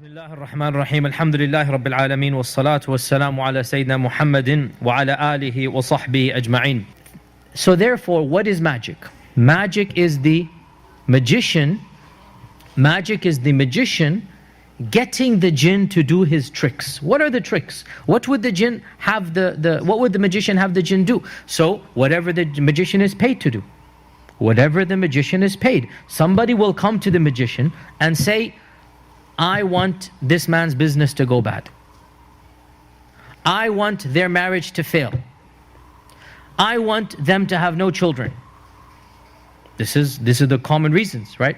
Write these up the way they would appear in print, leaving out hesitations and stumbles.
Bismillah ar-Rahman ar-Rahim. Alhamdulillah Rabbil Alameen. Wassalatu wassalamu ala Sayyidina Muhammadin wa ala alihi wa sahbihi ajma'in. So therefore, what is magic? Magic is the magician. Magic is the magician getting the jinn to do his tricks. What are the tricks? What would the jinn have what would the magician have the jinn do? So whatever the magician is paid to do. Whatever the magician is paid. Somebody will come to the magician and say, I want this man's business to go bad. I want their marriage to fail. I want them to have no children. This is the common reasons, right?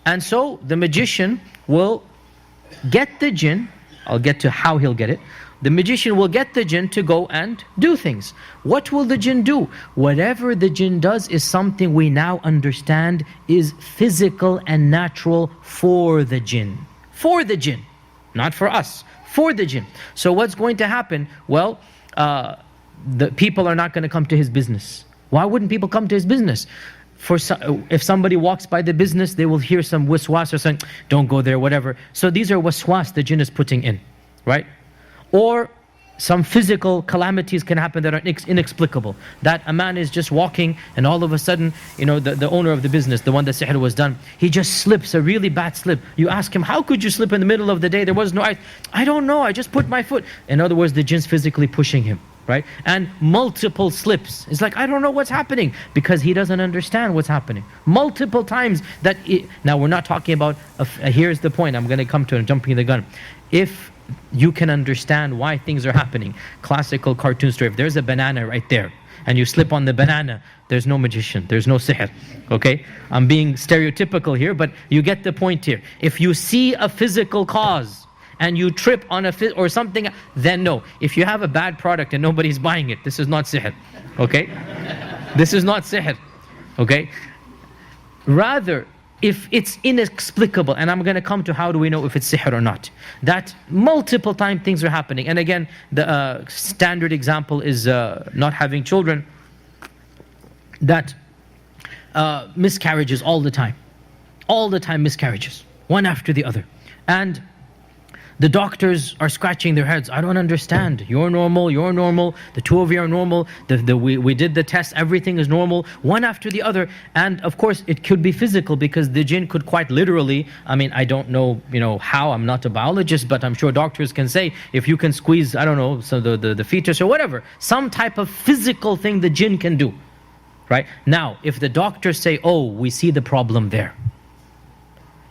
And so the magician will get the jinn, I'll get to how he'll get it. The magician will get the jinn to go and do things. What will the jinn do? Whatever the jinn does is something we now understand is physical and natural for the jinn. For the jinn, not for us, for the jinn. So what's going to happen? Well, the people are not going to come to his business. Why wouldn't people come to his business? If somebody walks by the business, they will hear some waswas or saying, don't go there, whatever. So these are waswas the jinn is putting in, right? Or some physical calamities can happen that are inexplicable. That a man is just walking and all of a sudden, the owner of the business, the one that sihr was done, he just slips, a really bad slip. You ask him, how could you slip in the middle of the day? There was no ice. I don't know, I just put my foot. In other words, the jinn's physically pushing him, right? And multiple slips. It's like, I don't know what's happening, because he doesn't understand what's happening. Multiple times now we're not talking about, here's the point, I'm going to come to it, jumping the gun. If you can understand why things are happening. Classical cartoon story. If there's a banana right there and you slip on the banana, there's no magician, there's no sihr. Okay? I'm being stereotypical here, but you get the point here. If you see a physical cause and you trip on or something, then no. If you have a bad product and nobody's buying it, this is not sihr. Okay? This is not sihr. Okay? Rather, if it's inexplicable, and I'm going to come to how do we know if it's sihr or not, that multiple times things are happening. And again, the standard example is not having children, that miscarriages all the time miscarriages, one after the other. And the doctors are scratching their heads. I don't understand. You're normal, the two of you are normal, we did the test, everything is normal, one after the other. And of course it could be physical, because the jinn could quite literally, I don't know, how, I'm not a biologist, but I'm sure doctors can say, if you can squeeze, I don't know, so the fetus or whatever, some type of physical thing the jinn can do, right? Now, if the doctors say, oh, we see the problem there.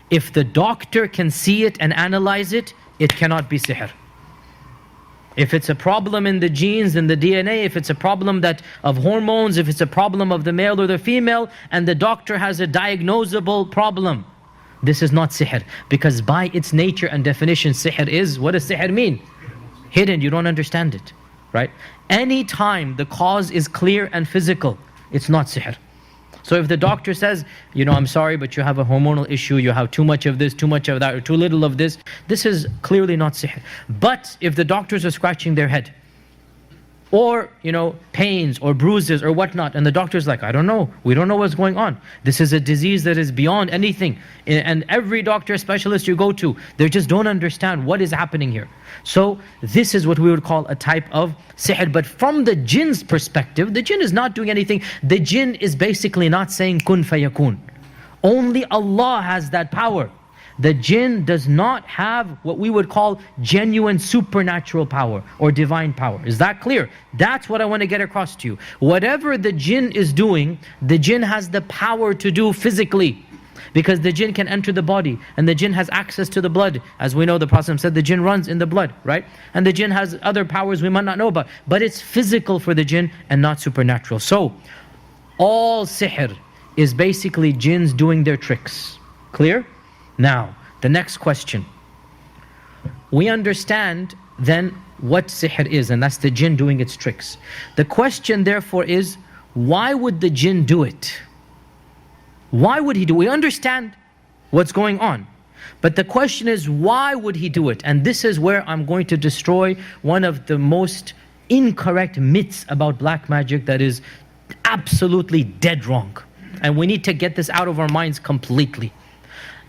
If the doctor can see it and analyze it, it cannot be sihr. If it's a problem in the genes, in the DNA, if it's a problem of hormones, if it's a problem of the male or the female, and the doctor has a diagnosable problem, this is not sihr. Because by its nature and definition, sihr is, what does sihr mean? Hidden, you don't understand it, right? Anytime the cause is clear and physical, it's not sihr. So if the doctor says, I'm sorry, but you have a hormonal issue, you have too much of this, too much of that, or too little of this, this is clearly not sihr. But if the doctors are scratching their head, or pains or bruises or whatnot, and the doctor's like, I don't know, we don't know what's going on. This is a disease that is beyond anything. And every doctor, specialist you go to, they just don't understand what is happening here. So this is what we would call a type of sihr. But from the jinn's perspective, the jinn is not doing anything. The jinn is basically not saying kun fayakun. Only Allah has that power. The jinn does not have what we would call genuine supernatural power or divine power. Is that clear? That's what I want to get across to you. Whatever the jinn is doing, the jinn has the power to do physically. Because the jinn can enter the body, and the jinn has access to the blood. As we know, the Prophet said the jinn runs in the blood, right? And the jinn has other powers we might not know about. But it's physical for the jinn and not supernatural. So, all sihr is basically jinns doing their tricks. Clear? Now, the next question. We understand then what sihr is, and that's the jinn doing its tricks. The question therefore is, why would the jinn do it? Why would he do it? We understand what's going on. But the question is, why would he do it? And this is where I'm going to destroy one of the most incorrect myths about black magic that is absolutely dead wrong. And we need to get this out of our minds completely.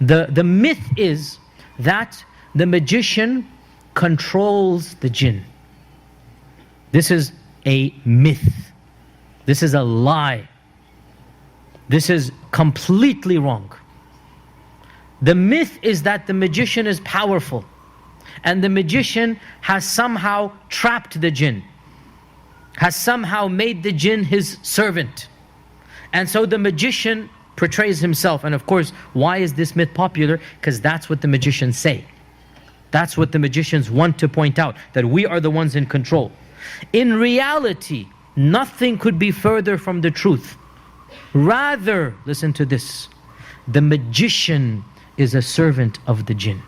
The myth is that the magician controls the jinn. This is a myth. This is a lie. This is completely wrong. The myth is that the magician is powerful and the magician has somehow trapped the jinn, has somehow made the jinn his servant. And so the magician portrays himself. And of course, why is this myth popular? Because that's what the magicians say. That's what the magicians want to point out, that we are the ones in control. In reality, nothing could be further from the truth. Rather, listen to this, the magician is a servant of the jinn.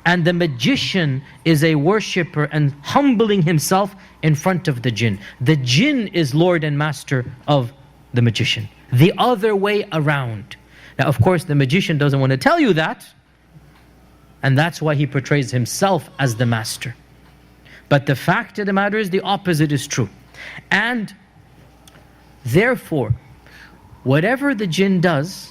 And the magician is a worshipper and humbling himself in front of the jinn. The jinn is Lord and Master of the magician. The other way around. Now, of course, the magician doesn't want to tell you that. And that's why he portrays himself as the master. But the fact of the matter is the opposite is true. And therefore, whatever the jinn does,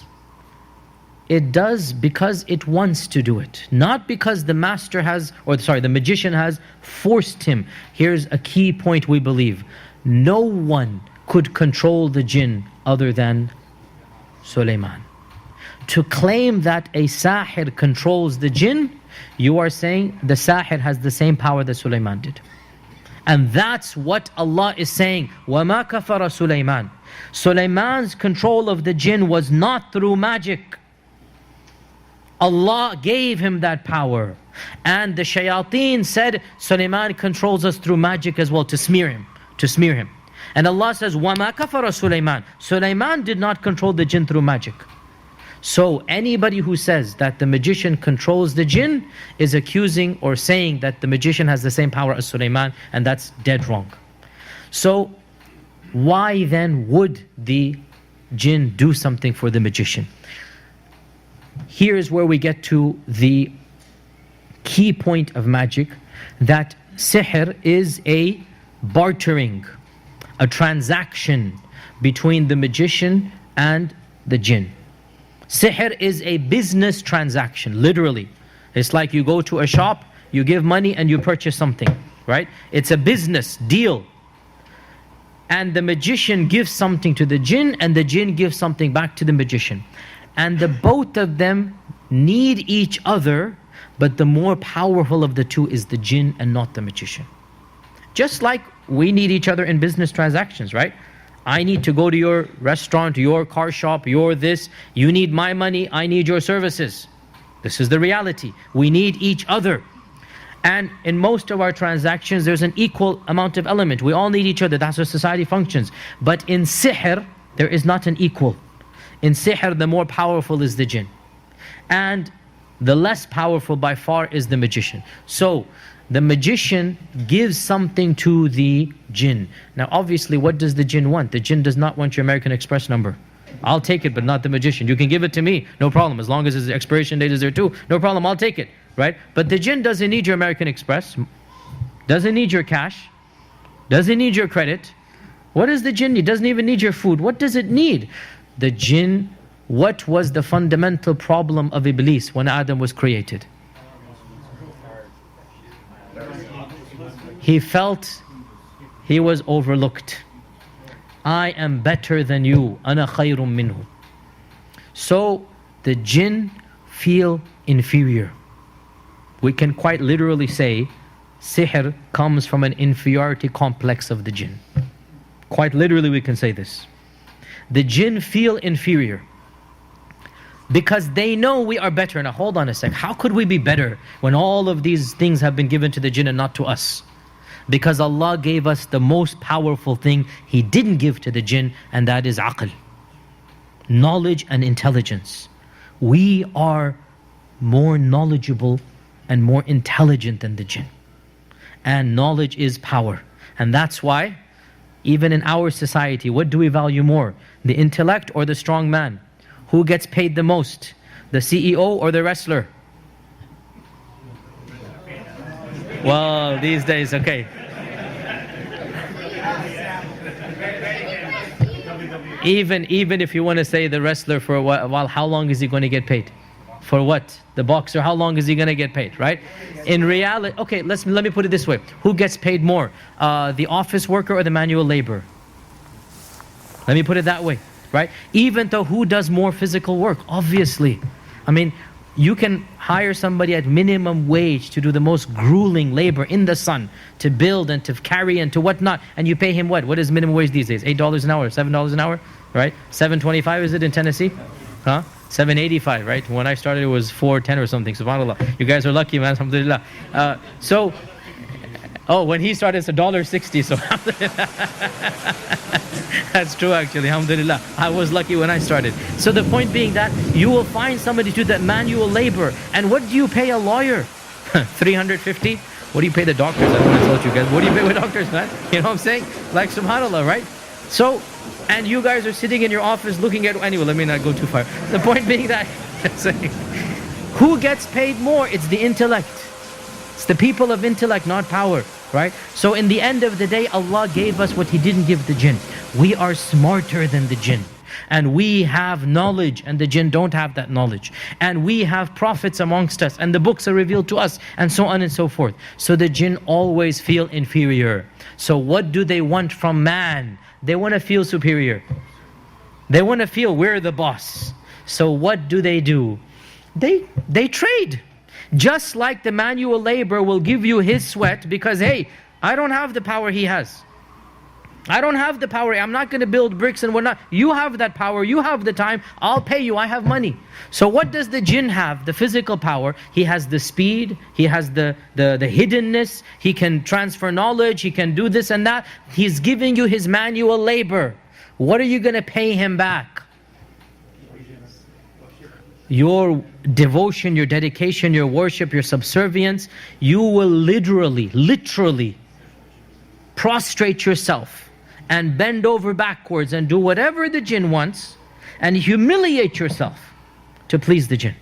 it does because it wants to do it. Not because the master has, the magician has forced him. Here's a key point we believe. No one could control the jinn other than Sulaiman. To claim that a Sahir controls the jinn, you are saying the Sahir has the same power that Sulaiman did. And that's what Allah is saying. وَمَا كَفَرَ سُلَيْمَانَ. Sulaiman's control of the jinn was not through magic. Allah gave him that power. And the shayateen said, Sulaiman controls us through magic as well, to smear him. And Allah says, وَمَا كَفَرَ سُلَيْمَانَ. Sulaiman did not control the jinn through magic. So anybody who says that the magician controls the jinn is accusing or saying that the magician has the same power as Sulaiman, and that's dead wrong. So why then would the jinn do something for the magician? Here is where we get to the key point of magic, that sihr is a bartering, a transaction between the magician and the jinn. Sihr is a business transaction, literally. It's like you go to a shop, you give money and you purchase something, right? It's a business deal. And the magician gives something to the jinn and the jinn gives something back to the magician. And the both of them need each other, but the more powerful of the two is the jinn and not the magician. Just like we need each other in business transactions, right? I need to go to your restaurant, your car shop, your this. You need my money, I need your services. This is the reality. We need each other. And in most of our transactions, there's an equal amount of element. We all need each other. That's how society functions. But in sihr, there is not an equal. In sihr, the more powerful is the jinn. And the less powerful by far is the magician. So, the magician gives something to the jinn. Now obviously, what does the jinn want? The jinn does not want your American Express number. I'll take it, but not the magician. You can give it to me, no problem. As long as its expiration date is there too, no problem, I'll take it, right? But the jinn doesn't need your American Express, doesn't need your cash, doesn't need your credit. What does the jinn need? Doesn't even need your food. What does it need? The jinn, what was the fundamental problem of Iblis when Adam was created? He felt he was overlooked. I am better than you. أَنَا خَيْرٌ مِّنْهُ. So the jinn feel inferior. We can quite literally say sihr comes from an inferiority complex of the jinn. Quite literally we can say this. The jinn feel inferior because they know we are better. Now hold on a sec. How could we be better when all of these things have been given to the jinn and not to us? Because Allah gave us the most powerful thing He didn't give to the jinn, and that is aql, knowledge and intelligence. We are more knowledgeable and more intelligent than the jinn. And knowledge is power. And that's why, even in our society, what do we value more? The intellect or the strong man? Who gets paid the most? The CEO or the wrestler? Well, these days, okay. Even if you want to say the wrestler for a while, how long is he going to get paid? For what? The boxer, how long is he going to get paid, right? In reality, okay, let me put it this way. Who gets paid more? The office worker or the manual laborer? Let me put it that way, right? Even though who does more physical work? Obviously. I mean, you can hire somebody at minimum wage to do the most grueling labor in the sun, to build and to carry and to whatnot, and you pay him what? What is minimum wage these days? $8 an hour, $7 an hour, right? $7.25 is it in Tennessee? Huh? $7.85, right? When I started it was $4.10 or something, subhanAllah. You guys are lucky, man, alhamdulillah. When he started it's $1.60, so alhamdulillah. That's true actually, alhamdulillah. I was lucky when I started. So the point being that you will find somebody to do that manual labor. And what do you pay a lawyer? $350? What do you pay the doctors? I don't want to tell you guys. What do you pay with doctors, man? You know what I'm saying? Like subhanAllah, right? So, and you guys are sitting in your office looking at, anyway, let me not go too far. The point being that, who gets paid more? It's the intellect. It's the people of intellect, not power, right? So in the end of the day, Allah gave us what He didn't give the jinn. We are smarter than the jinn. And we have knowledge, and the jinn don't have that knowledge. And we have prophets amongst us, and the books are revealed to us, and so on and so forth. So the jinn always feel inferior. So what do they want from man? They want to feel superior. They want to feel we're the boss. So what do? They trade. Just like the manual laborer will give you his sweat because, hey, I don't have the power he has. I don't have the power. I'm not going to build bricks and whatnot. You have that power. You have the time. I'll pay you. I have money. So what does the jinn have? The physical power. He has the speed. He has the hiddenness. He can transfer knowledge. He can do this and that. He's giving you his manual labor. What are you going to pay him back? Your devotion, your dedication, your worship, your subservience. You will literally prostrate yourself and bend over backwards and do whatever the jinn wants and humiliate yourself to please the jinn.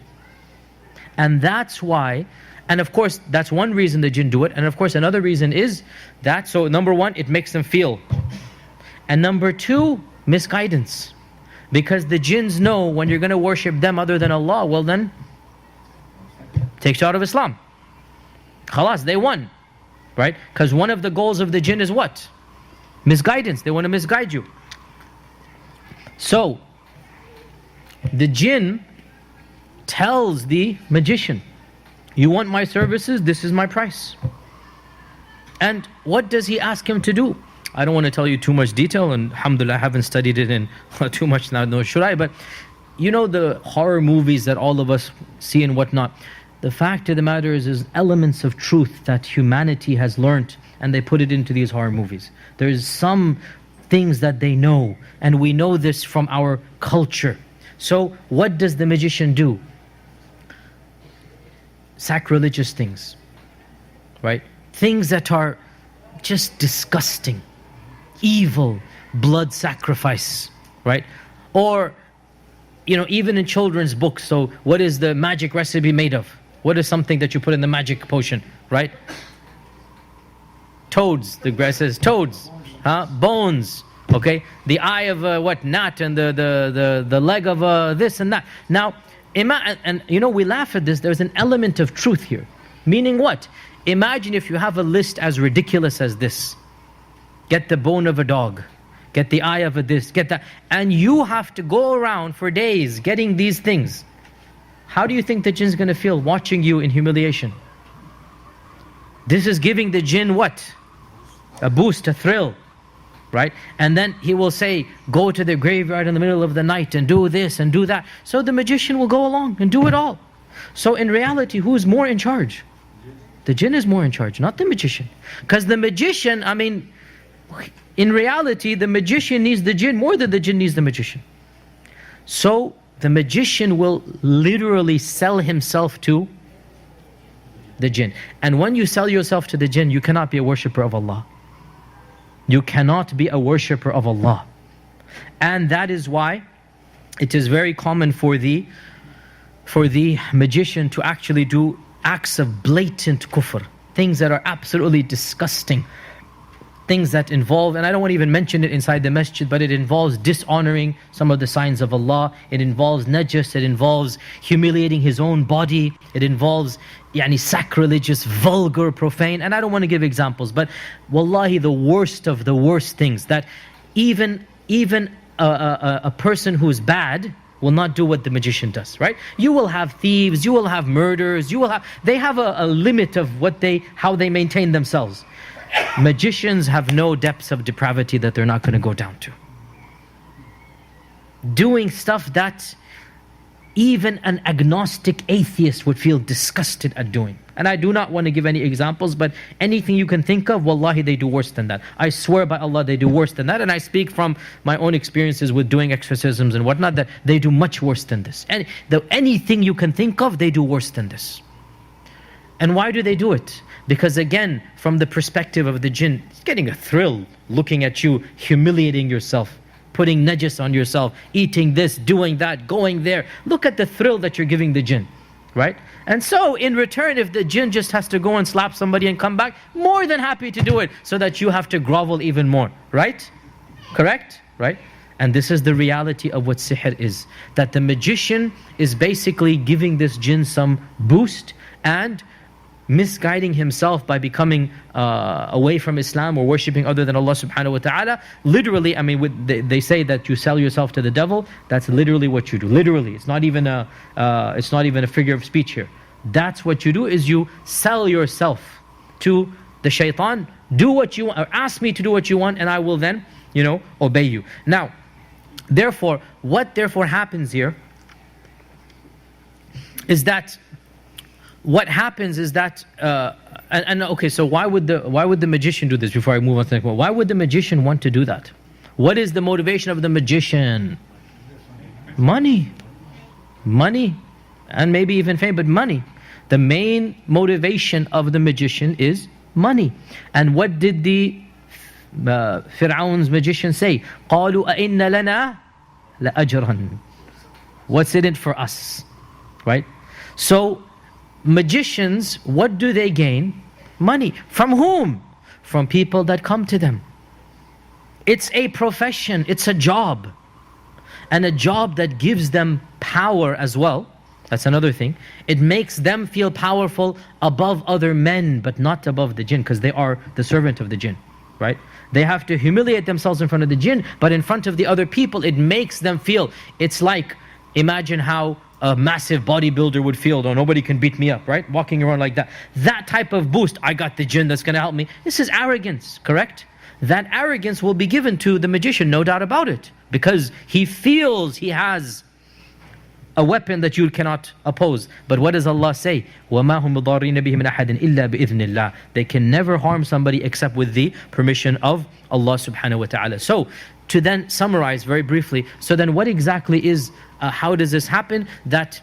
And that's why, and of course that's one reason the jinn do it, and of course another reason is that, so number one, it makes them feel, and number two, misguidance. Because the jinns know when you're going to worship them other than Allah, well then, takes you out of Islam. Khalas, they won. Right? Because one of the goals of the jinn is what? Misguidance. They want to misguide you. So, the jinn tells the magician, you want my services? This is my price. And what does he ask him to do? I don't want to tell you too much detail, and alhamdulillah I haven't studied it in too much now, nor should I, but you know the horror movies that all of us see and whatnot. The fact of the matter is elements of truth that humanity has learnt, and they put it into these horror movies. There's some things that they know, and we know this from our culture. So what does the magician do? Sacrilegious things, right? Things that are just disgusting, evil, blood sacrifice, right? Or, you know, even in children's books, so what is the magic recipe made of? What is something that you put in the magic potion, right? Toads, the grass says toads, bones, okay? The eye of a gnat, and the leg of this and that. Now, and you know, we laugh at this, there's an element of truth here. Meaning what? Imagine if you have a list as ridiculous as this. Get the bone of a dog, get the eye of a this, get that. And you have to go around for days getting these things. How do you think the jinn's going to feel watching you in humiliation? This is giving the jinn what? A boost, a thrill, right? And then he will say, go to the graveyard in the middle of the night and do this and do that. So the magician will go along and do it all. So in reality, who's more in charge? The jinn is more in charge, not the magician. Because the magician, I mean, in reality, the magician needs the jinn more than the jinn needs the magician. So the magician will literally sell himself to the jinn. And when you sell yourself to the jinn, you cannot be a worshipper of Allah. You cannot be a worshipper of Allah. And that is why it is very common for the magician to actually do acts of blatant kufr, things that are absolutely disgusting. things that involve, and I don't want to even mention it inside the masjid, but it involves dishonoring some of the signs of Allah. It involves najas, it involves humiliating his own body. It involves sacrilegious, vulgar, profane. And I don't want to give examples, but wallahi, the worst of the worst things, that even a person who's bad will not do what the magician does, right? You will have thieves, you will have murderers, they have a limit of how they maintain themselves. Magicians have no depths of depravity that they're not going to go down to. Doing stuff that even an agnostic atheist would feel disgusted at doing. And I do not want to give any examples, but anything you can think of, wallahi, they do worse than that. I swear by Allah, they do worse than that. And I speak from my own experiences with doing exorcisms and whatnot, that they do much worse than this. And anything you can think of, they do worse than this. And why do they do it? Because again, from the perspective of the jinn, it's getting a thrill looking at you, humiliating yourself, putting najas on yourself, eating this, doing that, going there. Look at the thrill that you're giving the jinn, right? And so in return, if the jinn just has to go and slap somebody and come back, more than happy to do it, so that you have to grovel even more, right? Correct? Right? And this is the reality of what sihr is. That the magician is basically giving this jinn some boost and misguiding himself by becoming away from Islam or worshipping other than Allah subhanahu wa ta'ala. Literally, I mean, they say that you sell yourself to the devil. That's literally what you do. Literally, it's not even a figure of speech here. That's what you do, is you sell yourself to the shaitan. Do what you want, or ask me to do what you want, and I will then, obey you. Now, therefore, what happens here is that what happens is that, okay, so why would the magician do this? Before I move on to the next one, why would the magician want to do that? What is the motivation of the magician? Money, and maybe even fame, but money. The main motivation of the magician is money. And what did the Fir'aun's magician say? قَالُوا أَإِنَّ لَنَا لَأَجْرًا. What's in it for us? Right? So, magicians, what do they gain? Money. From whom? From people that come to them. It's a profession, it's a job. And a job that gives them power as well. That's another thing. It makes them feel powerful above other men, but not above the jinn, because they are the servant of the jinn, right? They have to humiliate themselves in front of the jinn, but in front of the other people, it makes them feel, it's like, imagine how a massive bodybuilder would feel, though nobody can beat me up, right? Walking around like that. That type of boost, I got the jinn that's going to help me. This is arrogance, correct? That arrogance will be given to the magician, no doubt about it. Because he feels he has a weapon that you cannot oppose. But what does Allah say? وَمَا هُمْ بِضَارِّينَ بِهِ مِنْ أَحَدٍ إِلَّا بِإِذْنِ اللَّهِ. They can never harm somebody except with the permission of Allah subhanahu wa ta'ala. So, to then summarize very briefly, so then what exactly is, how does this happen? That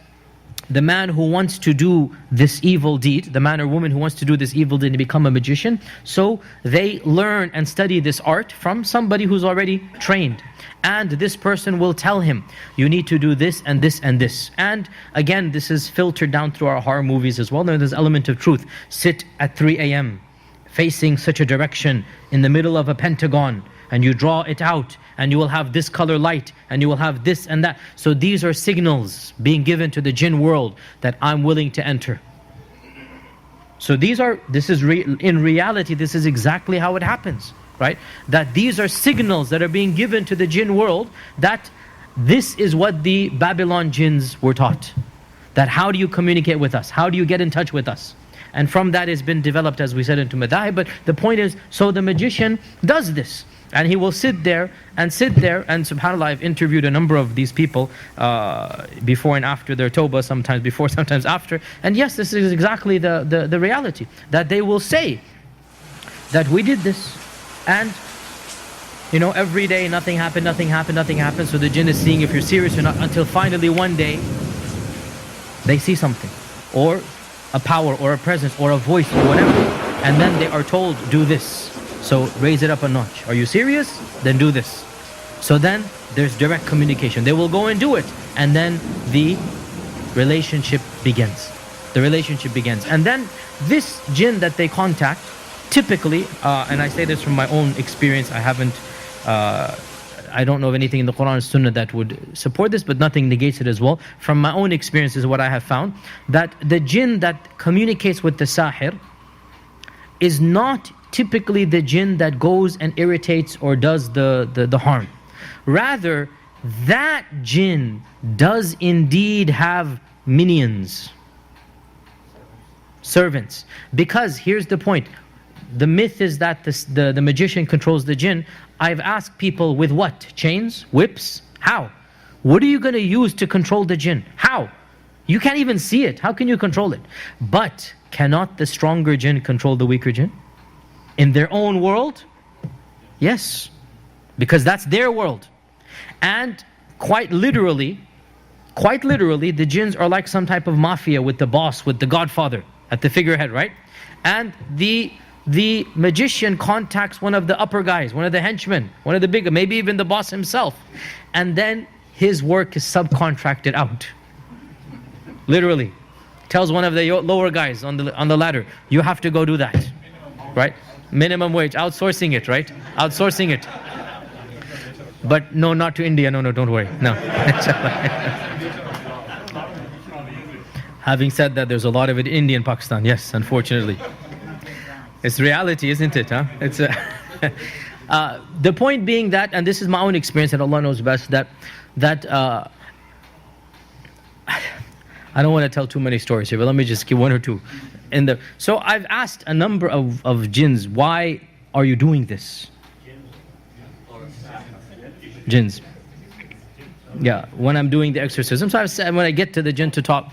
the man who wants to do this evil deed, the man or woman who wants to do this evil deed and become a magician, so they learn and study this art from somebody who's already trained. And this person will tell him, you need to do this and this and this. And again, this is filtered down through our horror movies as well. There's an element of truth. Sit at 3 a.m. facing such a direction in the middle of a pentagon, and you draw it out, and you will have this color light, and you will have this and that. So these are signals being given to the jinn world that I'm willing to enter. So in reality, this is exactly how it happens, right? That these are signals that are being given to the jinn world, that this is what the Babylon jinns were taught. That how do you communicate with us? How do you get in touch with us? And from that has been developed, as we said, into madahib. But the point is, so the magician does this. And he will sit there, and subhanAllah, I've interviewed a number of these people before and after their tawbah, sometimes before, sometimes after. And yes, this is exactly the reality. That they will say that we did this, and every day nothing happened. So the jinn is seeing if you're serious or not, until finally one day they see something, or a power, or a presence, or a voice, or whatever. And then they are told, do this. So raise it up a notch. Are you serious? Then do this. So then there's direct communication. They will go and do it. And then the relationship begins. And then this jinn that they contact, typically, and I say this from my own experience, I don't know of anything in the Qur'an and Sunnah that would support this, but nothing negates it as well. From my own experience is what I have found, that the jinn that communicates with the sahir is not typically the jinn that goes and irritates or does the harm. Rather, that jinn does indeed have minions, servants. Because here's the point. The myth is that the magician controls the jinn. I've asked people with what? Chains? Whips? How? What are you going to use to control the jinn? How? You can't even see it. How can you control it? But cannot the stronger jinn control the weaker jinn? In their own world? Yes. Because that's their world. And quite literally, the jinns are like some type of mafia with the boss, with the godfather at the figurehead, right? And the magician contacts one of the upper guys, one of the henchmen, one of the bigger, maybe even the boss himself. And then his work is subcontracted out. Literally. Tells one of the lower guys on the ladder, you have to go do that. Right? Minimum wage, outsourcing it, right? Outsourcing it. But no, not to India. No, don't worry. No. Having said that, there's a lot of it in India and Pakistan. Yes, unfortunately. It's reality, isn't it? Huh? It's the point being that, and this is my own experience, and Allah knows best, that I don't want to tell too many stories here, but let me just give one or two. So I've asked a number of jinns, why are you doing this? Jinns. Yeah, when I'm doing the exorcism. So I've said, when I get to the jinn to talk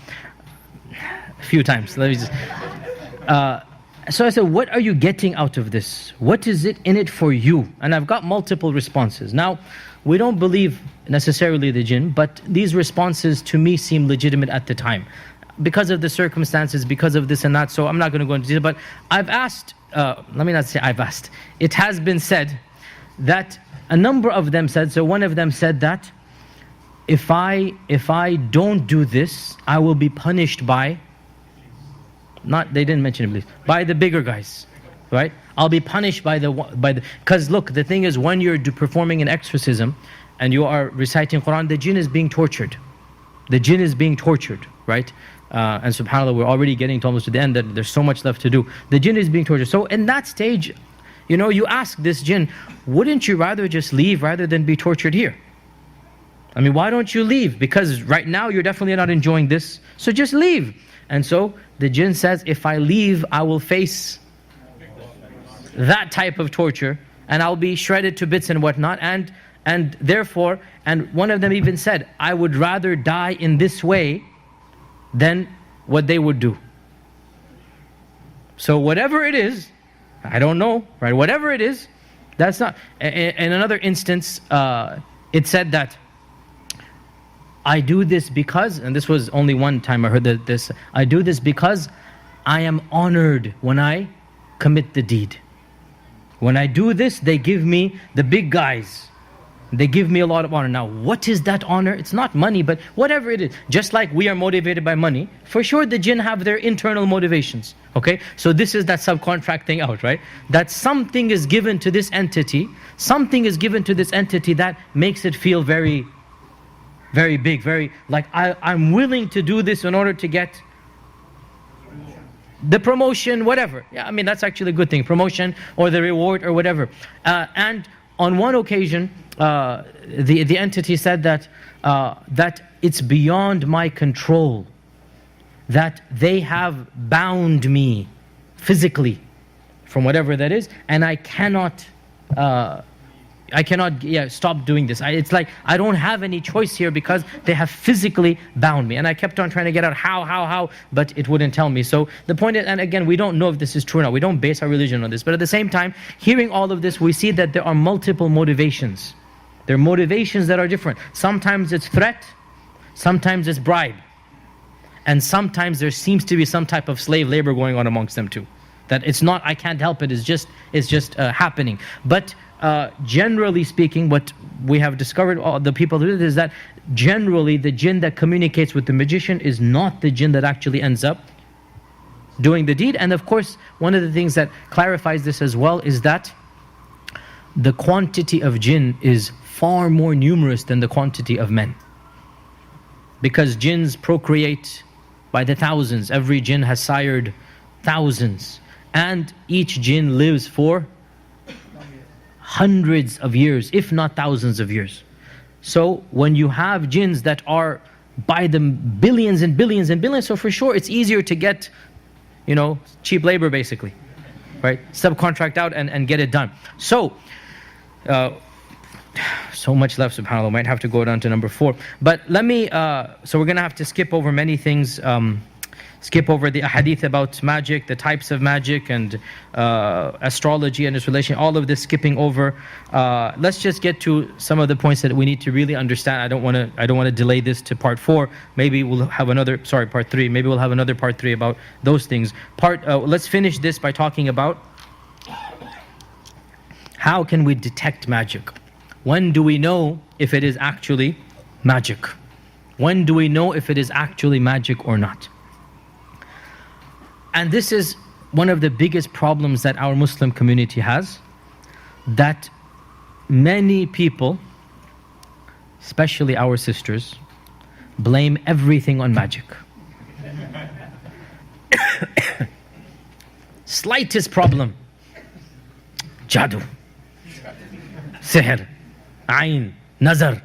a few times, let me just... So I said, what are you getting out of this? What is it in it for you? And I've got multiple responses. Now, we don't believe necessarily the jinn, but these responses to me seem legitimate at the time. Because of the circumstances, because of this and that, so I'm not going to go into detail, but I've asked, let me not say I've asked, it has been said that a number of them said, so one of them said that, if I don't do this, I will be punished by, they didn't mention Iblis, by the bigger guys, right? I'll be punished by the, because look, the thing is, when you're performing an exorcism and you are reciting Qur'an, the jinn is being tortured. The jinn is being tortured, right? And subhanAllah, we're already getting almost to the end, that there's so much left to do. The jinn is being tortured. So in that stage, you ask this jinn, wouldn't you rather just leave rather than be tortured here? I mean, why don't you leave? Because right now you're definitely not enjoying this, so just leave. And so the jinn says, if I leave, I will face that type of torture, and I'll be shredded to bits and whatnot, and therefore, and one of them even said, I would rather die in this way than what they would do. So whatever it is, I don't know, right? Whatever it is, that's not. In another instance, it said that, I do this because, and this was only one time I heard this, I do this because I am honored when I commit the deed. When I do this, they give me, the big guys, they give me a lot of honor. Now, what is that honor? It's not money, but whatever it is. Just like we are motivated by money, for sure the jinn have their internal motivations. Okay? So this is that subcontracting out, right? That something is given to this entity, that makes it feel very, very big, very, like I'm willing to do this in order to get the promotion, whatever. Yeah, I mean, that's actually a good thing, promotion or the reward or whatever. And on one occasion, the entity said that it's beyond my control, that they have bound me physically from whatever that is, and I cannot stop doing this. It's like I don't have any choice here because they have physically bound me. And I kept on trying to get out how, but it wouldn't tell me. So the point is, and again, we don't know if this is true or not. We don't base our religion on this. But at the same time, hearing all of this, we see that there are multiple motivations. There are motivations that are different. Sometimes it's threat, sometimes it's bribe. And sometimes there seems to be some type of slave labor going on amongst them too. That it's not, I can't help it, it's just happening. But generally speaking, what we have discovered, all the people who do this, is that generally the jinn that communicates with the magician is not the jinn that actually ends up doing the deed. And of course, one of the things that clarifies this as well is that the quantity of jinn is far more numerous than the quantity of men. Because jinns procreate by the thousands. Every jinn has sired thousands. And each jinn lives for hundreds of years, if not thousands of years. So when you have jinns that are by the billions and billions and billions, so for sure it's easier to get, cheap labor basically, right? Subcontract out and get it done. So, so much left, subhanAllah. Might have to go down to number 4. But let me, so we're going to have to skip over many things. Skip over the hadith about magic, the types of magic, and astrology and its relation. All of this skipping over. Let's just get to some of the points that we need to really understand. I don't want to delay this to part 4. Maybe we'll have another. Sorry, part 3. Maybe we'll have another part 3 about those things. Let's finish this by talking about how can we detect magic. When do we know if it is actually magic? When do we know if it is actually magic or not? And this is one of the biggest problems that our Muslim community has, that many people, especially our sisters, blame everything on magic. Slightest problem, jadoo, sihr, ayn, nazar.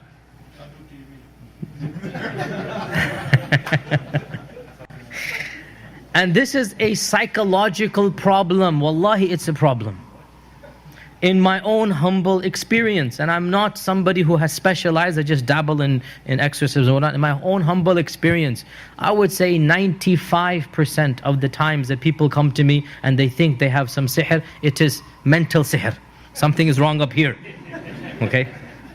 And this is a psychological problem. Wallahi, it's a problem. In my own humble experience, and I'm not somebody who has specialized, I just dabble in exorcisms or whatnot. In my own humble experience, I would say 95% of the times that people come to me and they think they have some sihr, it is mental sihr. Something is wrong up here. Okay?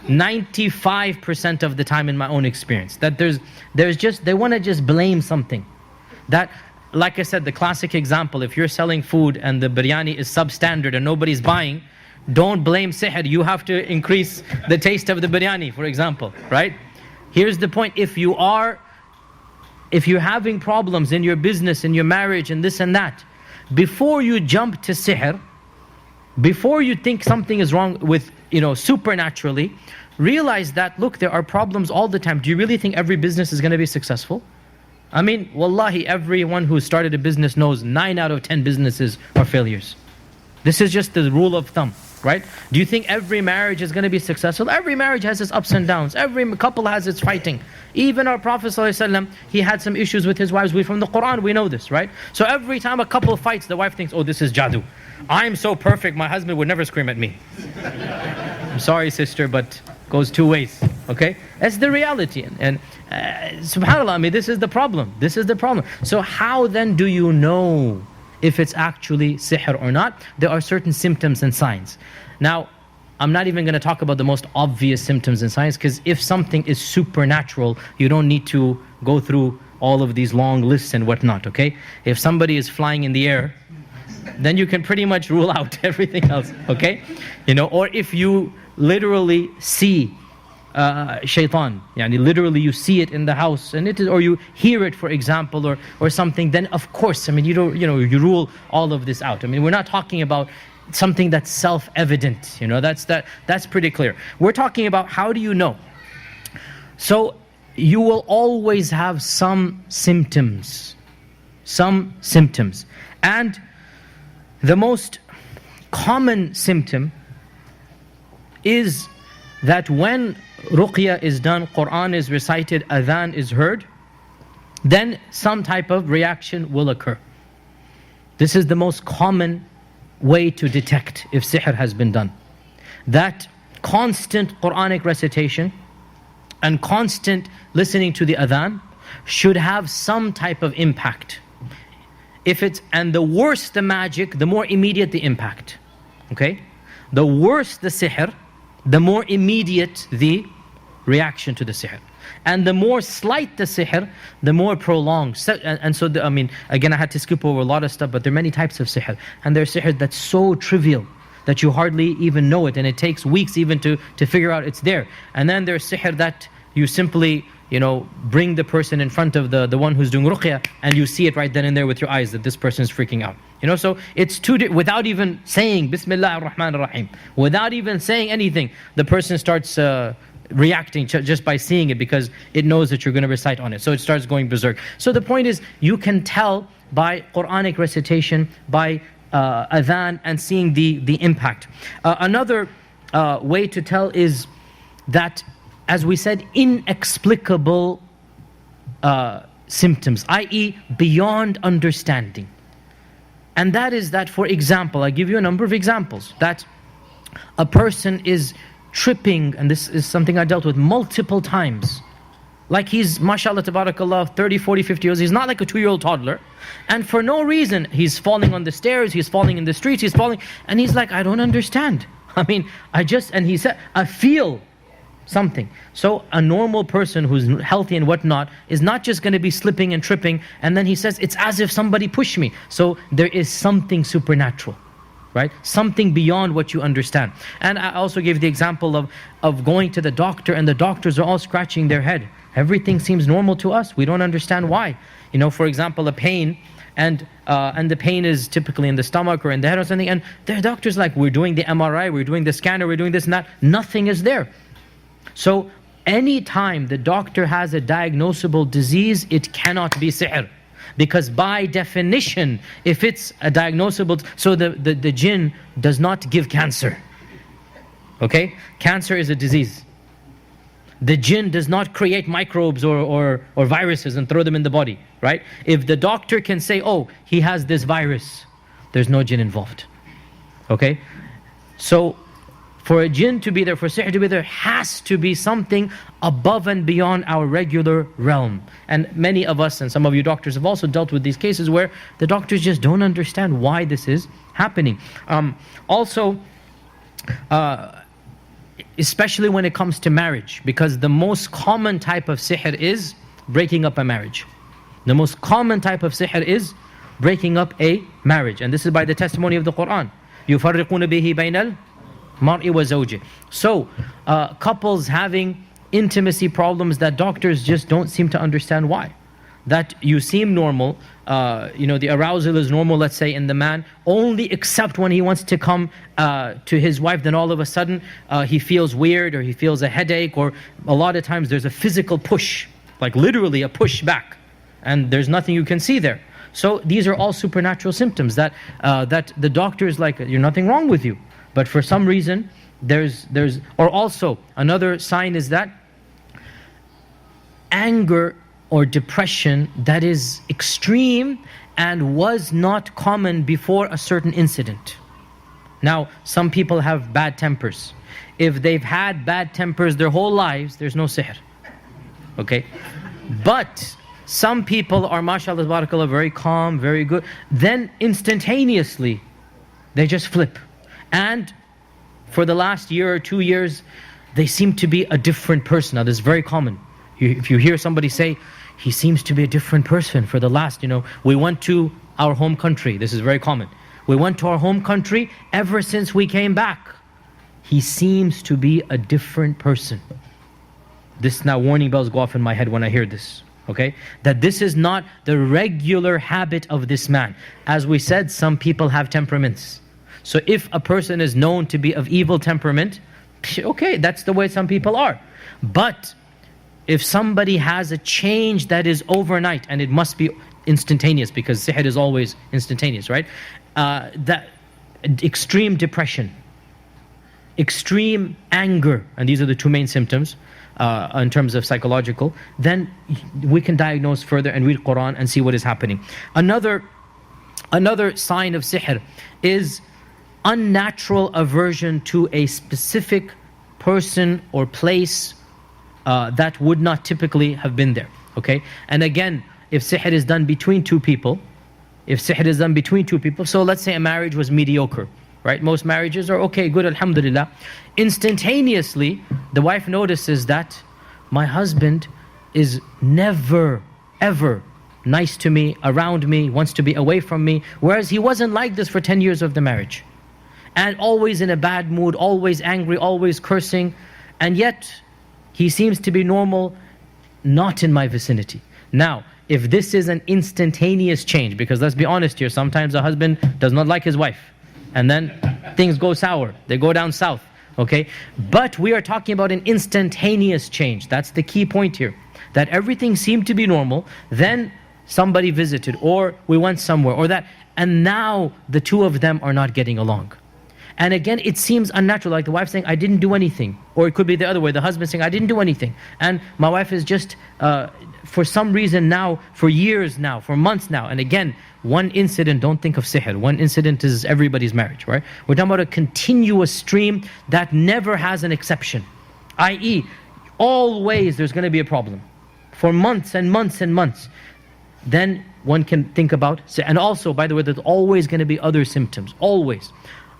95% of the time in my own experience, that there's just, they want to just blame something. That, like I said, the classic example, if you're selling food and the biryani is substandard and nobody's buying, don't blame sihr. You have to increase the taste of the biryani, for example, right? Here's the point. If you're having problems in your business, in your marriage, and this and that, before you jump to sihr, before you think something is wrong with, supernaturally, realize that, look, there are problems all the time. Do you really think every business is going to be successful? I mean, wallahi, everyone who started a business knows 9 out of 10 businesses are failures. This is just the rule of thumb, right? Do you think every marriage is going to be successful? Every marriage has its ups and downs. Every couple has its fighting. Even our Prophet ﷺ, he had some issues with his wives. From the Qur'an, we know this, right? So every time a couple fights, the wife thinks, oh, this is jadoo. I'm so perfect, my husband would never scream at me. I'm sorry, sister, but goes 2 ways, okay? That's the reality. And subhanAllah, I mean, this is the problem. This is the problem. So how then do you know if it's actually sihr or not? There are certain symptoms and signs. Now, I'm not even going to talk about the most obvious symptoms and signs, because if something is supernatural, you don't need to go through all of these long lists and whatnot, okay? If somebody is flying in the air, then you can pretty much rule out everything else, okay? Or if you literally see shaitan, literally you see it in the house, and it is, or you hear it, for example, or something, then of course, I mean, you rule all of this out. I mean, we're not talking about something that's self-evident, that's pretty clear. We're talking about, how do you know? So you will always have some symptoms, and the most common symptom is that when Ruqyah is done, Qur'an is recited, adhan is heard, then some type of reaction will occur. This is the most common way to detect if sihr has been done. That constant Qur'anic recitation and constant listening to the adhan should have some type of impact. And the worse the magic, the more immediate the impact. Okay? The worse the sihr, the more immediate the reaction to the sihr. And the more slight the sihr, the more prolonged. And so, again, I had to skip over a lot of stuff, but there are many types of sihr. And there's sihr that's so trivial that you hardly even know it, and it takes weeks even to figure out it's there. And then there's sihr that you simply, bring the person in front of the one who's doing ruqyah, and you see it right then and there with your eyes that this person is freaking out. So it's without even saying Bismillah ar-Rahman ar-Rahim, without even saying anything, the person starts reacting just by seeing it, because it knows that you're going to recite on it. So it starts going berserk. So the point is, you can tell by Qur'anic recitation, by adhan, and seeing the impact. Another way to tell is that, as we said, inexplicable symptoms, i.e. beyond understanding. And that is that, for example, I give you a number of examples, that a person is tripping, and this is something I dealt with multiple times. Like he's, mashallah, tabarakallah, 30, 40, 50 years, he's not like a 2-year-old toddler. And for no reason, he's falling on the stairs, he's falling in the streets, he's falling, and he's like, I don't understand. And he said, I feel something. So a normal person who's healthy and whatnot is not just going to be slipping and tripping, and then he says, it's as if somebody pushed me. So there is something supernatural, right? Something beyond what you understand. And I also gave the example of going to the doctor, and the doctors are all scratching their head. Everything seems normal to us. We don't understand why. For example, a pain, and the pain is typically in the stomach or in the head or something, and the doctor's like, we're doing the MRI, we're doing the scanner, we're doing this and that. Nothing is there. So anytime the doctor has a diagnosable disease, it cannot be sihr. Because by definition, if it's a diagnosable, so the jinn does not give cancer. Okay? Cancer is a disease. The jinn does not create microbes or viruses and throw them in the body, right? If the doctor can say, oh, he has this virus, there's no jinn involved. Okay? So for a jinn to be there, for sihr to be there, has to be something above and beyond our regular realm. And many of us, and some of you doctors, have also dealt with these cases where the doctors just don't understand why this is happening. Especially when it comes to marriage, because the most common type of sihr is breaking up a marriage. The most common type of sihr is breaking up a marriage. And this is by the testimony of the Qur'an. يُفَرِّقُونَ بِهِ بَيْنَ الْمَرْءِ وَزَوْجِهِ. So, couples having intimacy problems that doctors just don't seem to understand why. That you seem normal, the arousal is normal, let's say, in the man, only except when he wants to come to his wife, then all of a sudden he feels weird, or he feels a headache, or a lot of times there's a physical push, like literally a push back, and there's nothing you can see there. So these are all supernatural symptoms that the doctor is like, you're nothing wrong with you. But for some reason, or also another sign is that anger or depression that is extreme and was not common before a certain incident. Now, some people have bad tempers. If they've had bad tempers their whole lives, there's no sihr. Okay? But some people are, mashallah, tabarakallah, very calm, very good. Then instantaneously, they just flip. And for the last year or 2 years, they seem to be a different person. Now, this is very common. If you hear somebody say, he seems to be a different person for the last, we went to our home country. This is very common. We went to our home country, ever since we came back, he seems to be a different person. This, now warning bells go off in my head when I hear this. Okay? That this is not the regular habit of this man. As we said, some people have temperaments. So if a person is known to be of evil temperament, okay, that's the way some people are. But if somebody has a change that is overnight, and it must be instantaneous, because sihr is always instantaneous, right? That extreme depression, extreme anger, and these are the two main symptoms in terms of psychological, then we can diagnose further and read Qur'an and see what is happening. Another sign of sihr is unnatural aversion to a specific person or place that would not typically have been there. Okay? And again, if sihr is done between two people, so let's say a marriage was mediocre, right? Most marriages are okay, good, alhamdulillah. Instantaneously, the wife notices that my husband is never, ever nice to me, around me, wants to be away from me, whereas he wasn't like this for 10 years of the marriage. And always in a bad mood, always angry, always cursing, and yet he seems to be normal. not in my vicinity. Now, if this is an instantaneous change, because let's be honest here, sometimes a husband does not like his wife, and then things go sour, they go down south, okay? But we are talking about an instantaneous change. That's the key point here. That everything seemed to be normal, then somebody visited, or we went somewhere, or that, and now the two of them are not getting along. And again, it seems unnatural, like the wife saying, I didn't do anything. Or it could be the other way, the husband saying, I didn't do anything. And my wife is just, for some reason now, for years now, for months now. And again, one incident, don't think of sihr. One incident is everybody's marriage, right? We're talking about a continuous stream that never has an exception. I.e., always there's going to be a problem. For months and months and months. Then one can think about, and also, by the way, there's always going to be other symptoms, always.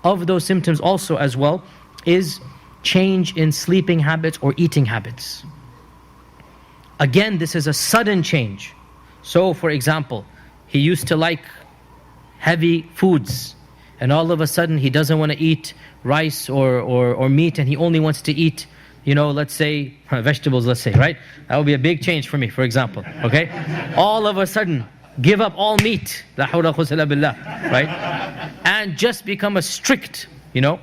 Of those symptoms also as well is change in sleeping habits or eating habits. Again, this is a sudden change. So, for example, he used to like heavy foods, and all of a sudden he doesn't want to eat rice or meat, and he only wants to eat, you know, let's say, vegetables, let's say, right? That would be a big change for me, for example, okay? All of a sudden, give up all meat, la hawla quwwata billah, right? And just become a strict, you know,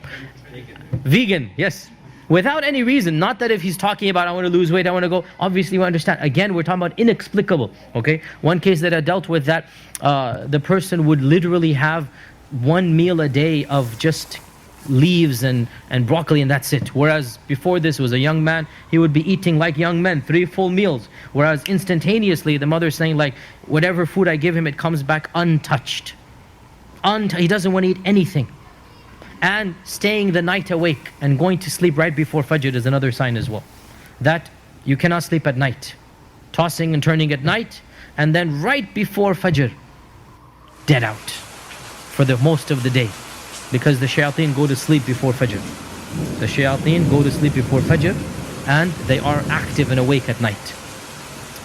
vegan, yes. Without any reason, not that if he's talking about, I want to lose weight, I want to go, obviously we understand. Again, we're talking about inexplicable, okay? One case that I dealt with that, the person would literally have one meal a day of just leaves and broccoli, and that's it. Whereas before this was a young man, he would be eating like young men, 3 full meals. Whereas instantaneously, the mother's saying like, whatever food I give him, it comes back untouched. He doesn't want to eat anything. And staying the night awake and going to sleep right before Fajr is another sign as well. That you cannot sleep at night. Tossing and turning at night, and then right before Fajr, dead out for the most of the day. Because the shayateen go to sleep before Fajr. The shayateen go to sleep before Fajr, and they are active and awake at night.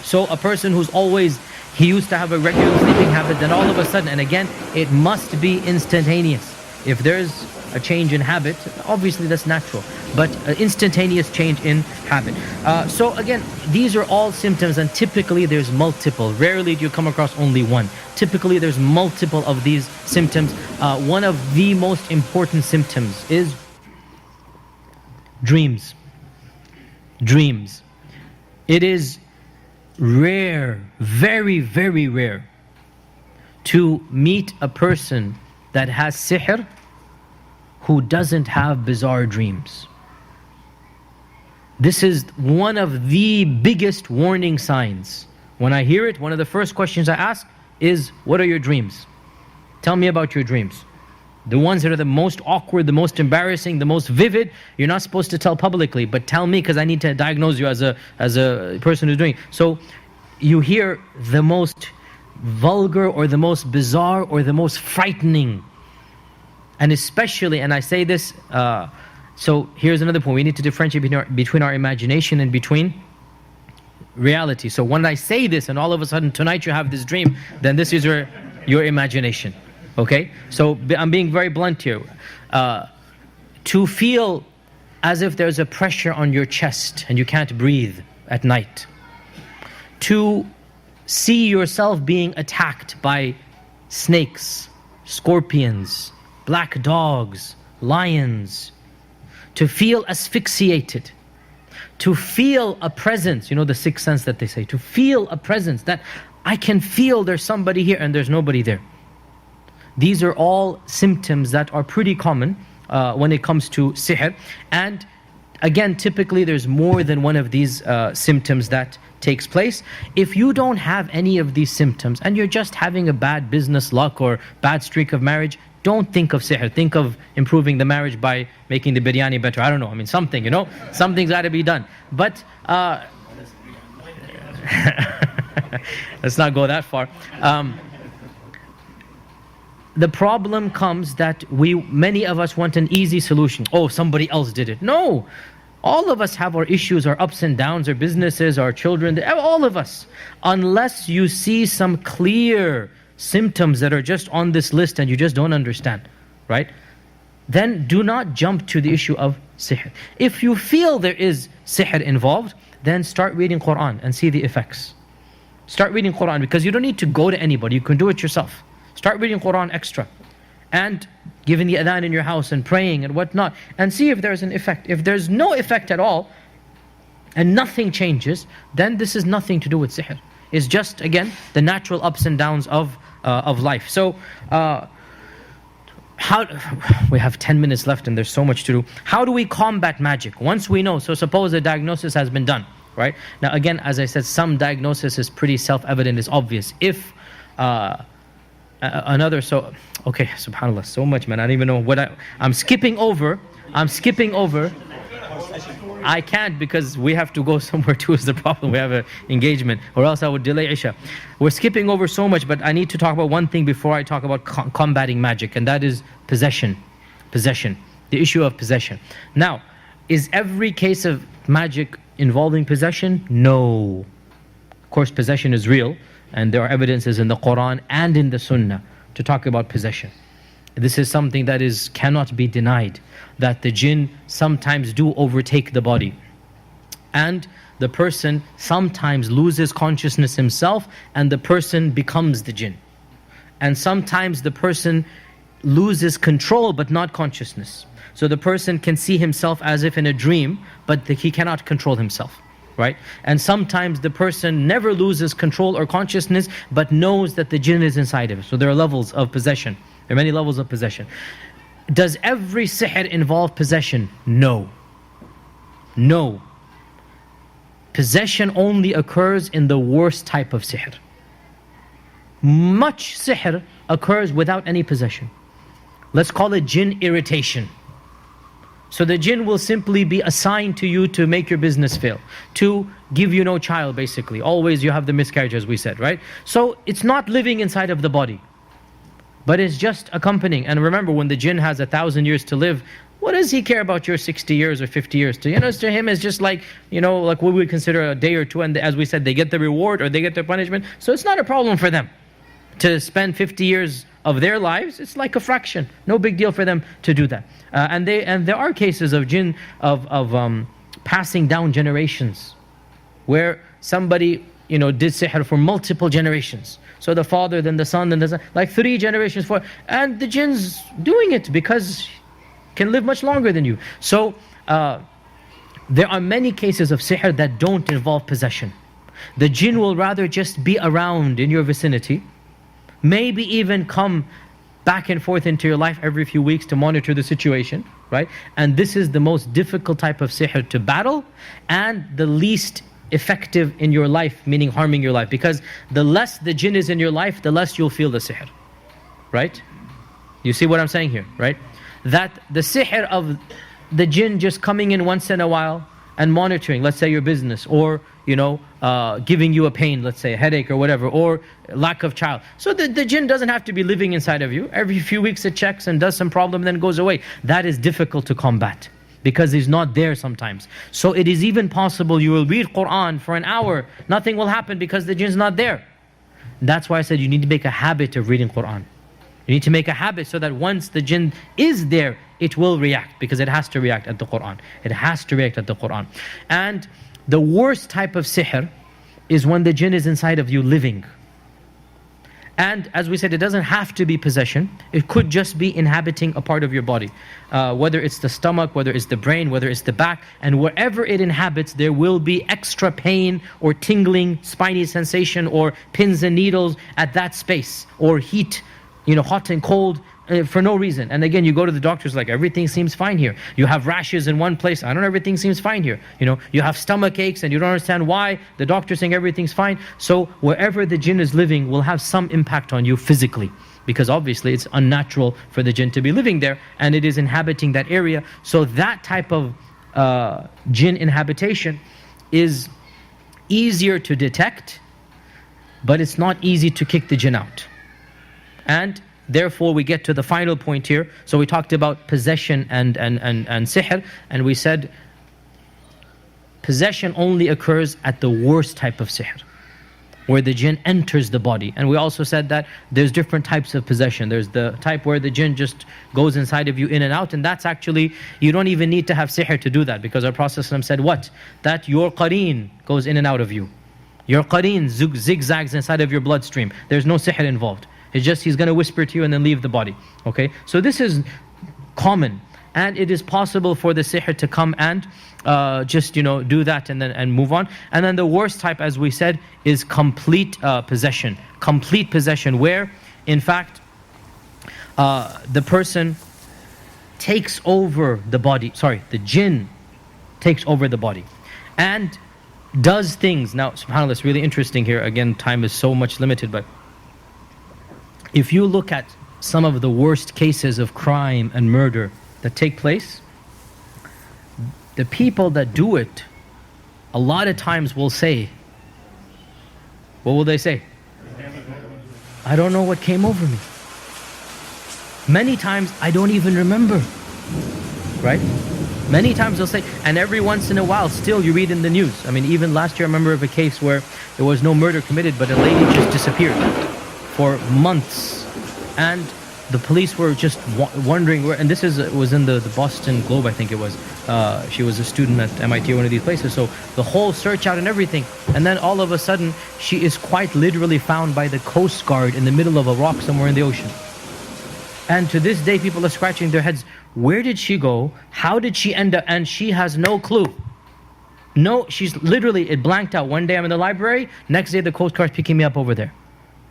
So a person who's always, he used to have a regular sleeping habit, then all of a sudden, and again, it must be instantaneous. If there's a change in habit, obviously that's natural, but an instantaneous change in habit. So again, these are all symptoms, and typically there's multiple. Rarely do you come across only one. Typically there's multiple of these symptoms. One of the most important symptoms is dreams. Dreams. It is rare, very, very rare to meet a person that has sihr who doesn't have bizarre dreams. This is one of the biggest warning signs. When I hear it, one of the first questions I ask is, what are your dreams? Tell me about your dreams. The ones that are the most awkward, the most embarrassing, the most vivid, you're not supposed to tell publicly, but tell me because I need to diagnose you as a person who's doing. So you hear the most vulgar or the most bizarre or the most frightening. And especially, and I say this, so here's another point, we need to differentiate between our imagination and between reality. So when I say this and all of a sudden tonight you have this dream, then this is your imagination, okay? So I'm being very blunt here. To feel as if there's a pressure on your chest and you can't breathe at night. To see yourself being attacked by snakes, scorpions, black dogs, lions. To feel asphyxiated. To feel a presence, you know the sixth sense that they say, to feel a presence, that I can feel there's somebody here and there's nobody there. These are all symptoms that are pretty common when it comes to sihr. And again, typically there's more than one of these symptoms that takes place. If you don't have any of these symptoms and you're just having a bad business luck or bad streak of marriage, don't think of sihr. Think of improving the marriage by making the biryani better. I don't know, I mean something, you know, something's got to be done. But let's not go that far. The problem comes that many of us want an easy solution. Oh, somebody else did it. No, all of us have our issues, our ups and downs, our businesses, our children, all of us. Unless you see some clear symptoms that are just on this list and you just don't understand, right? Then do not jump to the issue of sihr. If you feel there is sihr involved, then start reading Qur'an and see the effects. Start reading Qur'an, because you don't need to go to anybody, you can do it yourself. Start reading Qur'an extra, and giving the adhan in your house and praying and whatnot, and see if there's an effect. If there's no effect at all, and nothing changes, then this is nothing to do with sihr. It's just, again, the natural ups and downs of life. So, we have 10 minutes left and there's so much to do. How do we combat magic? Once we know, so suppose a diagnosis has been done, right? Now again, as I said, some diagnosis is pretty self-evident, is obvious. If okay, subhanAllah, so much, man, I don't even know what I'm skipping over. I can't, because we have to go somewhere too, is the problem. We have an engagement, or else I would delay Isha. We're skipping over so much, but I need to talk about one thing before I talk about combating magic, and that is possession. Possession. The issue of possession. Now, is every case of magic involving possession? No. Of course, possession is real, and there are evidences in the Qur'an and in the Sunnah to talk about possession. This is something that cannot be denied, that the jinn sometimes do overtake the body. And the person sometimes loses consciousness himself, and the person becomes the jinn. And sometimes the person loses control but not consciousness. So the person can see himself as if in a dream, but he cannot control himself. Right? And sometimes the person never loses control or consciousness, but knows that the jinn is inside of him. So there are levels of possession. There are many levels of possession. Does every sihr involve possession? No. No. Possession only occurs in the worst type of sihr. Much sihr occurs without any possession. Let's call it jinn irritation. So the jinn will simply be assigned to you to make your business fail, to give you no child basically. Always you have the miscarriage, as we said, right? So it's not living inside of the body, but it's just accompanying. And remember, when the jinn has 1,000 years to live, what does he care about your 60 years or 50 years? To him it's just like, like what we consider a day or two, and as we said, they get the reward or they get their punishment. So it's not a problem for them to spend 50 years of their lives. It's like a fraction. No big deal for them to do that. And there are cases of jinn of passing down generations, where somebody did sihr for multiple generations. So the father, then the son, then the son, like 3 generations, 4, and the jinn's doing it because can live much longer than you. So there are many cases of sihr that don't involve possession. The jinn will rather just be around in your vicinity, maybe even come back and forth into your life every few weeks to monitor the situation, right? And this is the most difficult type of sihr to battle, and the least effective in your life, meaning harming your life, because the less the jinn is in your life, the less you'll feel the sihr, right? You see what I'm saying here, right? That the sihr of the jinn just coming in once in a while and monitoring, let's say your business, or giving you a pain, let's say a headache or whatever, or lack of child. So the jinn doesn't have to be living inside of you. Every few weeks it checks and does some problem, then goes away. That is difficult to combat, because he's not there sometimes. So it is even possible you will read Qur'an for an hour, nothing will happen because the jinn's not there. That's why I said you need to make a habit of reading Qur'an. You need to make a habit so that once the jinn is there, it will react, because it has to react at the Qur'an. It has to react at the Qur'an. And the worst type of sihr is when the jinn is inside of you living. And as we said, it doesn't have to be possession. It could just be inhabiting a part of your body. Whether it's the stomach, whether it's the brain, whether it's the back. And wherever it inhabits, there will be extra pain or tingling, spiny sensation, or pins and needles at that space. Or heat, hot and cold, for no reason. And again, you go to the doctors, like, everything seems fine here. You have rashes in one place, I don't know, everything seems fine here. You have stomach aches and you don't understand why. The doctor's saying everything's fine. So wherever the jinn is living will have some impact on you physically, because obviously it's unnatural for the jinn to be living there, and it is inhabiting that area. So that type of jinn inhabitation is easier to detect, but it's not easy to kick the jinn out. And therefore we get to the final point here. So we talked about possession and sihr, and we said possession only occurs at the worst type of sihr. where the jinn enters the body. And we also said that there's different types of possession. There's the type where the jinn just goes inside of you in and out, and that's actually, you don't even need to have sihr to do that, because our Prophet ﷺ said what? That your qareen goes in and out of you. Your qareen zigzags inside of your bloodstream. There's no sihr involved. It's just he's going to whisper to you and then leave the body. Okay? So this is common. And it is possible for the sihr to come and just do that and move on. And then the worst type, as we said, is complete possession. Complete possession, where in fact the person takes over the body. Sorry, the jinn takes over the body and does things. Now, subhanAllah, it's really interesting here. Again, time is so much limited, but if you look at some of the worst cases of crime and murder that take place, the people that do it a lot of times will say, what will they say? I don't know what came over me. Many times I don't even remember, right? Many times they'll say, and every once in a while still you read in the news. I mean, even last year I remember of a case where there was no murder committed, but a lady just disappeared for months, and the police were just wondering where, and this was in the Boston Globe, I think it was. She was a student at MIT or one of these places, so the whole search out and everything, and then all of a sudden she is quite literally found by the Coast Guard in the middle of a rock somewhere in the ocean. And to this day people are scratching their heads, where did she go? How did she end up? And she has no clue. No, she's literally, it blanked out. One day I'm in the library, next day the Coast Guard's picking me up over there.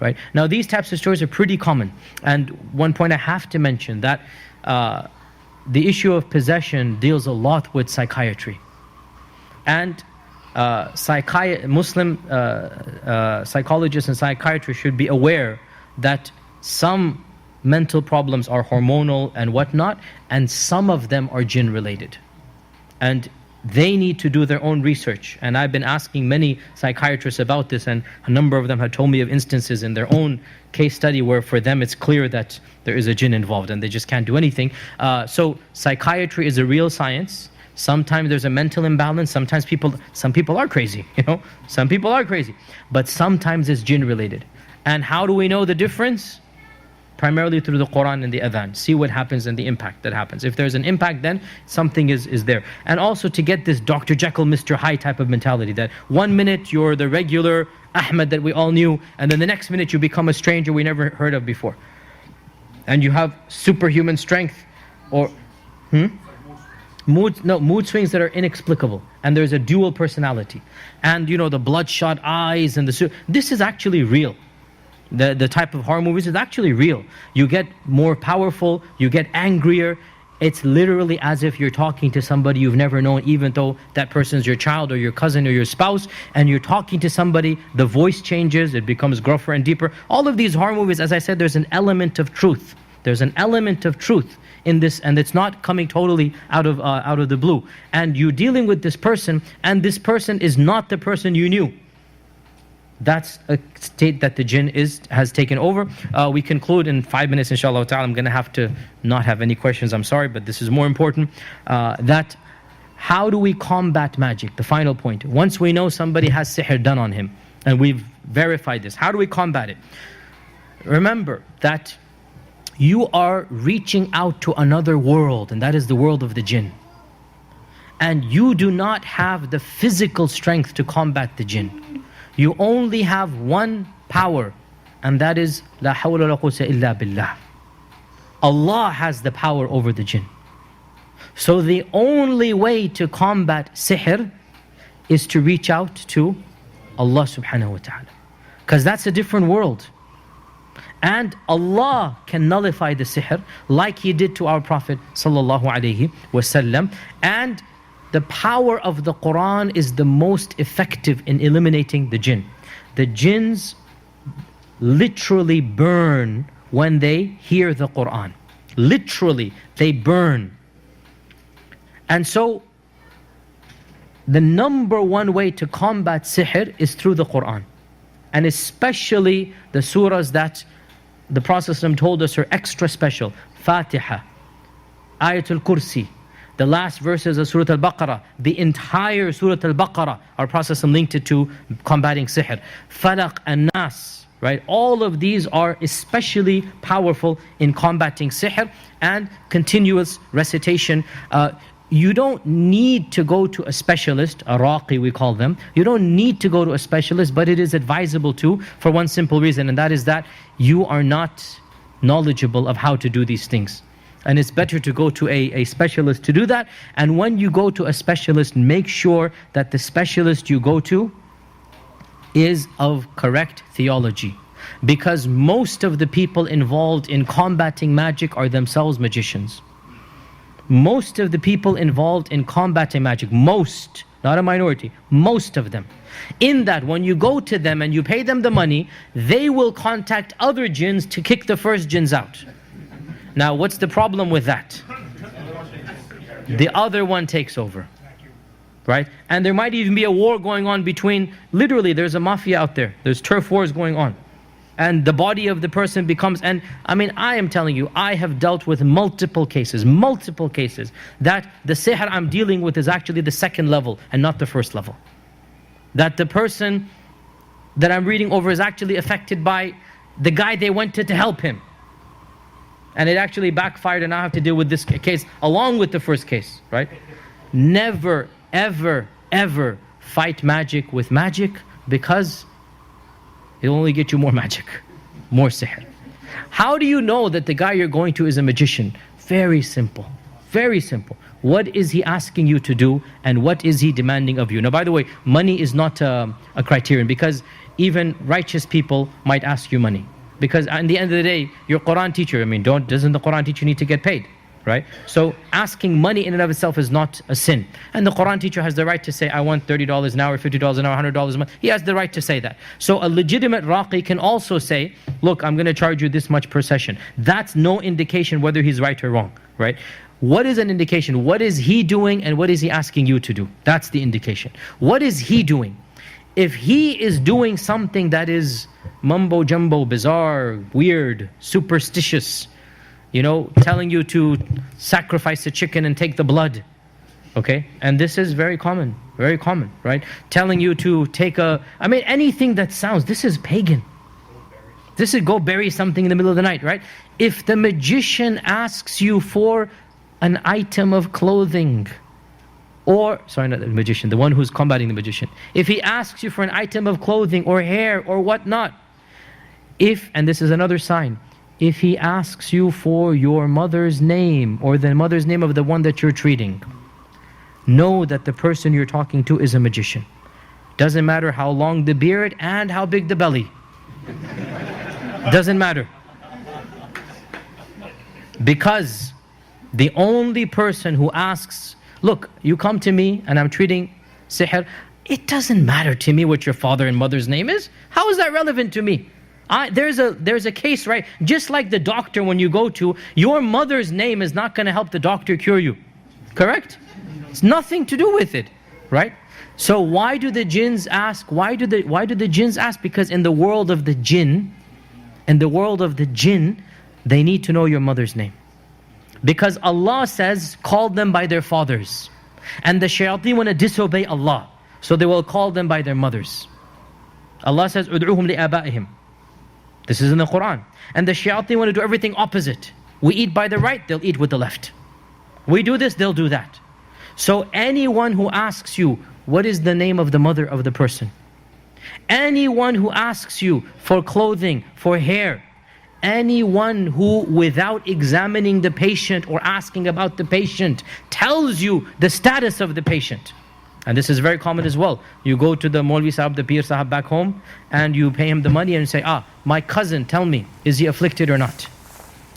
Right? Now these types of stories are pretty common, and one point I have to mention, that the issue of possession deals a lot with psychiatry. And Muslim psychologists and psychiatrists should be aware that some mental problems are hormonal and whatnot, and some of them are jinn related. And they need to do their own research. And I've been asking many psychiatrists about this, and a number of them have told me of instances in their own case study where for them it's clear that there is a jinn involved and they just can't do anything. So psychiatry is a real science. Sometimes there's a mental imbalance. Sometimes some people are crazy, some people are crazy, but sometimes it's jinn related. And how do we know the difference? Primarily through the Qur'an and the adhan. See what happens and the impact that happens. If there's an impact, then something is there. And also to get this Dr. Jekyll, Mr. Hyde type of mentality, that 1 minute you're the regular Ahmed that we all knew, and then the next minute you become a stranger we never heard of before. And you have superhuman strength, or mood swings that are inexplicable, and there's a dual personality. And the bloodshot eyes and this is actually real. The type of horror movies is actually real. You get more powerful, you get angrier. It's literally as if you're talking to somebody you've never known, even though that person's your child or your cousin or your spouse, and you're talking to somebody, the voice changes, it becomes gruffer and deeper. All of these horror movies, as I said, there's an element of truth. There's an element of truth in this, and it's not coming totally out of the blue. And you're dealing with this person, and this person is not the person you knew. That's a state that the jinn has taken over. We conclude in 5 minutes, inshallah ta'ala. I'm going to have to not have any questions, I'm sorry, but this is more important. That how do we combat magic? The final point. Once we know somebody has sihr done on him, and we've verified this, how do we combat it? Remember that you are reaching out to another world, and that is the world of the jinn. And you do not have the physical strength to combat the jinn. You only have one power, and that is La hawla wa la quwwata illa billah. Allah has the power over the jinn. So the only way to combat sihr is to reach out to Allah subhanahu wa ta'ala, because that's a different world. And Allah can nullify the sihr like He did to our Prophet sallallahu alaihi wasallam. And the power of the Qur'an is the most effective in eliminating the jinn. The jinns literally burn when they hear the Qur'an. Literally, they burn. And so, the number one way to combat sihr is through the Qur'an. And especially the surahs that the Prophet ﷺ told us are extra special. Fatiha, Ayatul Kursi. the last verses of Surah Al-Baqarah, the entire Surah Al-Baqarah, our Prophet linked it to combating sihr. Falaq and Nas, right? All of these are especially powerful in combating sihr, and continuous recitation. You don't need to go to a specialist, a raqi we call them. You don't need to go to a specialist, but it is advisable to, for one simple reason, and that is that you are not knowledgeable of how to do these things. And it's better to go to a specialist to do that. And when you go to a specialist, make sure that the specialist you go to is of correct theology. Because most of the people involved in combating magic are themselves magicians. Most of the people involved in combating magic, most, not a minority, most of them. In that, when you go to them and you pay them the money, they will contact other jinns to kick the first jinns out. Now, what's the problem with that? The other one takes over, right? And there might even be a war going on between, literally there's a mafia out there, there's turf wars going on. And the body of the person becomes, and I mean, I am telling you, I have dealt with multiple cases, that the sihr I'm dealing with is actually the second level and not the first level. That the person that I'm reading over is actually affected by the guy they went to help him. And it actually backfired, and I have to deal with this case along with the first case, right? Never, ever, ever fight magic with magic, because it'll only get you more magic, more sihr. How do you know that the guy you're going to is a magician? Very simple, very simple. What is he asking you to do, and what is he demanding of you? Now, by the way, money is not a criterion, because even righteous people might ask you money. Because at the end of the day, your Qur'an teacher, I mean, doesn't the Qur'an teacher need to get paid? Right? So asking money in and of itself is not a sin. And the Qur'an teacher has the right to say, I want $30 an hour, $50 an hour, $100 a month. He has the right to say that. So a legitimate raqi can also say, look, I'm going to charge you this much per session. That's no indication whether he's right or wrong, right? What is an indication? What is he doing and what is he asking you to do? That's the indication. What is he doing? If he is doing something that is mumbo jumbo, bizarre, weird, superstitious, you know, telling you to sacrifice a chicken and take the blood, okay? And this is very common, right? Telling you to take anything that sounds, this is pagan. This is go bury something in the middle of the night, right? If the magician asks you for an item of clothing, or, sorry, not the magician, the one who's combating the magician. If he asks you for an item of clothing or hair or whatnot, and this is another sign, if he asks you for your mother's name or the mother's name of the one that you're treating, know that the person you're talking to is a magician. Doesn't matter how long the beard and how big the belly. Doesn't matter. Because the only person who asks, look, you come to me and I'm treating sihr, it doesn't matter to me what your father and mother's name is. How is that relevant to me? There's a case, right? Just like the doctor when you go to, your mother's name is not going to help the doctor cure you. Correct? It's nothing to do with it, right? So why do the jinns ask? Why do the jinns ask? Because in the world of the jinn, they need to know your mother's name. Because Allah says, call them by their fathers. And the shayateen want to disobey Allah, so they will call them by their mothers. Allah says, ud'uhum li'aba'ihim. This is in the Qur'an. And the shayateen want to do everything opposite. We eat by the right, they'll eat with the left. We do this, they'll do that. So anyone who asks you, what is the name of the mother of the person? Anyone who asks you for clothing, for hair, anyone who, without examining the patient or asking about the patient, tells you the status of the patient. And this is very common as well. You go to the Maulvi Sahab, the Pir Sahab back home, and you pay him the money and say, my cousin, tell me, is he afflicted or not?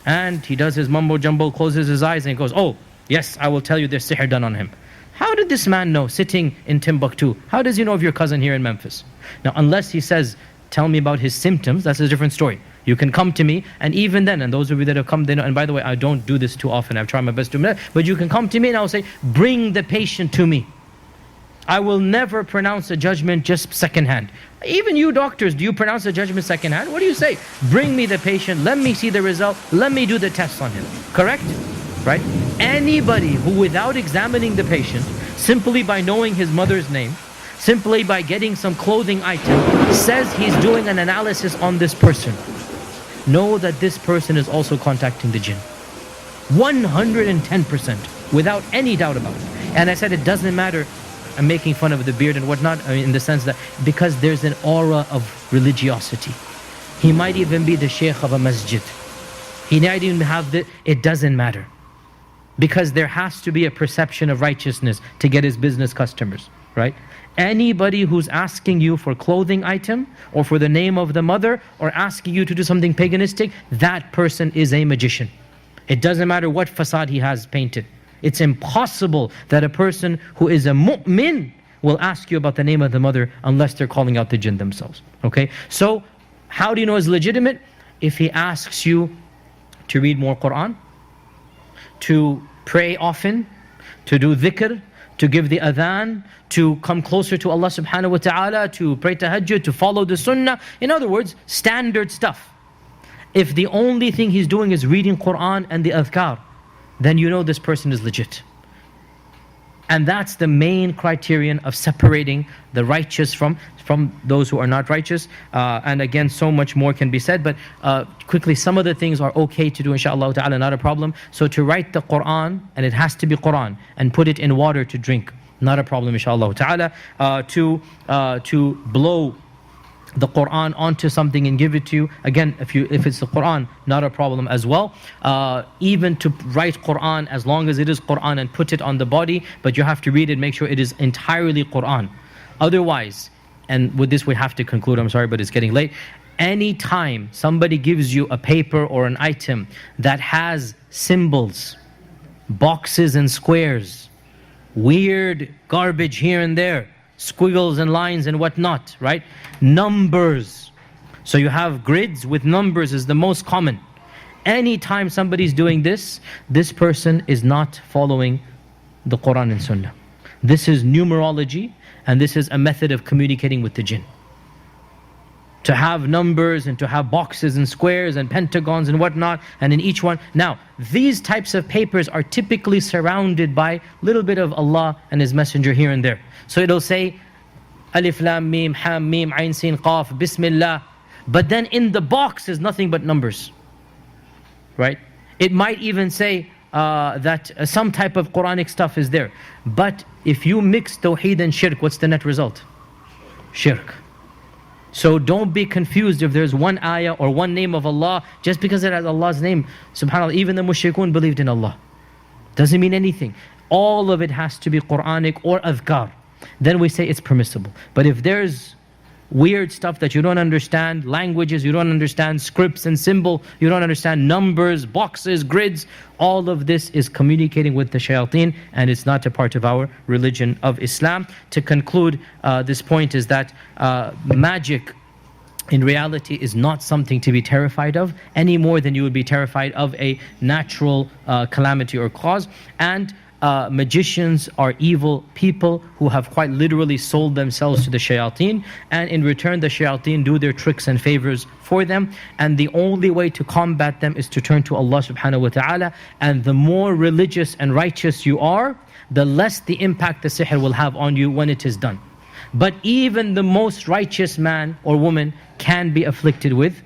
And he does his mumbo jumbo, closes his eyes and he goes, oh, yes, I will tell you there's sihr done on him. How did this man know, sitting in Timbuktu? How does he know of your cousin here in Memphis? Now, unless he says, tell me about his symptoms, that's a different story. You can come to me, and even then, and those of you that have come, they know, and by the way, I don't do this too often, I've tried my best to, but you can come to me and I'll say, bring the patient to me. I will never pronounce a judgment just secondhand. Even you doctors, do you pronounce a judgment secondhand? What do you say? Bring me the patient, let me see the result, let me do the tests on him. Correct? right? Anybody who, without examining the patient, simply by knowing his mother's name, simply by getting some clothing item, says he's doing an analysis on this person, know that this person is also contacting the jinn. 110%, without any doubt about it. And I said it doesn't matter, I'm making fun of the beard and whatnot, I mean, in the sense that because there's an aura of religiosity. He might even be the sheikh of a masjid. He might even have it doesn't matter. Because there has to be a perception of righteousness to get his business customers, right? Anybody who's asking you for clothing item or for the name of the mother or asking you to do something paganistic, that person is a magician. It doesn't matter what facade he has painted. It's impossible that a person who is a mu'min will ask you about the name of the mother unless they're calling out the jinn themselves. Okay? So, how do you know it's legitimate? If he asks you to read more Qur'an, to pray often, to do dhikr, to give the adhan, to come closer to Allah subhanahu wa ta'ala, to pray tahajjud, to follow the sunnah. In other words, standard stuff. If the only thing he's doing is reading Qur'an and the adhkar, then you know this person is legit. And that's the main criterion of separating the righteous from those who are not righteous. And again, so much more can be said, but quickly, some of the things are okay to do, inshaAllah ta'ala, not a problem. So to write the Qur'an, and it has to be Qur'an, and put it in water to drink, not a problem, inshaAllah ta'ala. To blow the Qur'an onto something and give it to you, again, if it's the Qur'an, not a problem as well. Even to write Qur'an, as long as it is Qur'an, and put it on the body, but you have to read it, make sure it is entirely Qur'an. Otherwise, and with this we have to conclude, I'm sorry, but it's getting late. Anytime somebody gives you a paper or an item that has symbols, boxes and squares, weird garbage here and there, squiggles and lines and whatnot, right? Numbers. So you have grids with numbers is the most common. Anytime somebody's doing this, this person is not following the Qur'an and Sunnah. This is numerology, and this is a method of communicating with the jinn. To have numbers and to have boxes and squares and pentagons and whatnot, and in each one. Now, these types of papers are typically surrounded by a little bit of Allah and His Messenger here and there. So it'll say, Alif Lam Mim, Ham Mim, Ain Sin Qaf, Bismillah. But then in the box is nothing but numbers. Right? It might even say that some type of Quranic stuff is there. But if you mix Tawheed and Shirk, what's the net result? Shirk. So don't be confused if there's one ayah or one name of Allah, just because it has Allah's name. SubhanAllah, even the mushrikun believed in Allah. Doesn't mean anything. All of it has to be Quranic or adhkar. Then we say it's permissible. But if there's weird stuff that you don't understand, languages you don't understand, scripts and symbol, you don't understand, numbers, boxes, grids, all of this is communicating with the shayateen, and it's not a part of our religion of Islam. To conclude this point is that magic in reality is not something to be terrified of, any more than you would be terrified of a natural calamity or cause. And magicians are evil people who have quite literally sold themselves to the shayateen, and in return the shayateen do their tricks and favors for them, and the only way to combat them is to turn to Allah subhanahu wa ta'ala. And the more religious and righteous you are, the less the impact the sihr will have on you when it is done. But even the most righteous man or woman can be afflicted with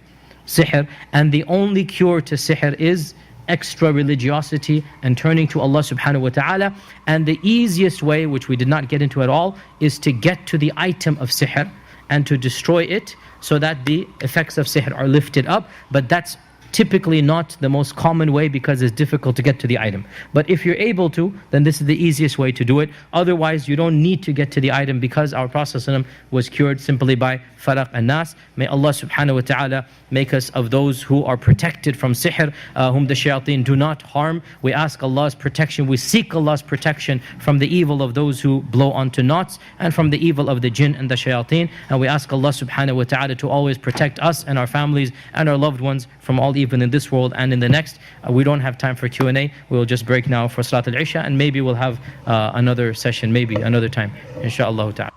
sihr, and the only cure to sihr is extra religiosity and turning to Allah subhanahu wa ta'ala. And the easiest way, which we did not get into at all, is to get to the item of sihr and to destroy it, so that the effects of sihr are lifted up. But that's typically not the most common way, because it's difficult to get to the item. But if you're able to, then this is the easiest way to do it. Otherwise, you don't need to get to the item, because our Prophet ﷺ was cured simply by falaq and nas. May Allah subhanahu wa ta'ala make us of those who are protected from sihr, whom the shayateen do not harm. We ask Allah's protection, we seek Allah's protection from the evil of those who blow onto knots, and from the evil of the jinn and the shayateen. And we ask Allah subhanahu wa ta'ala to always protect us and our families and our loved ones from all evil in this world and in the next. We don't have time for Q&A. We'll just break now for Salat al-Isha, and maybe we'll have another session, maybe another time, inshaAllah ta'ala.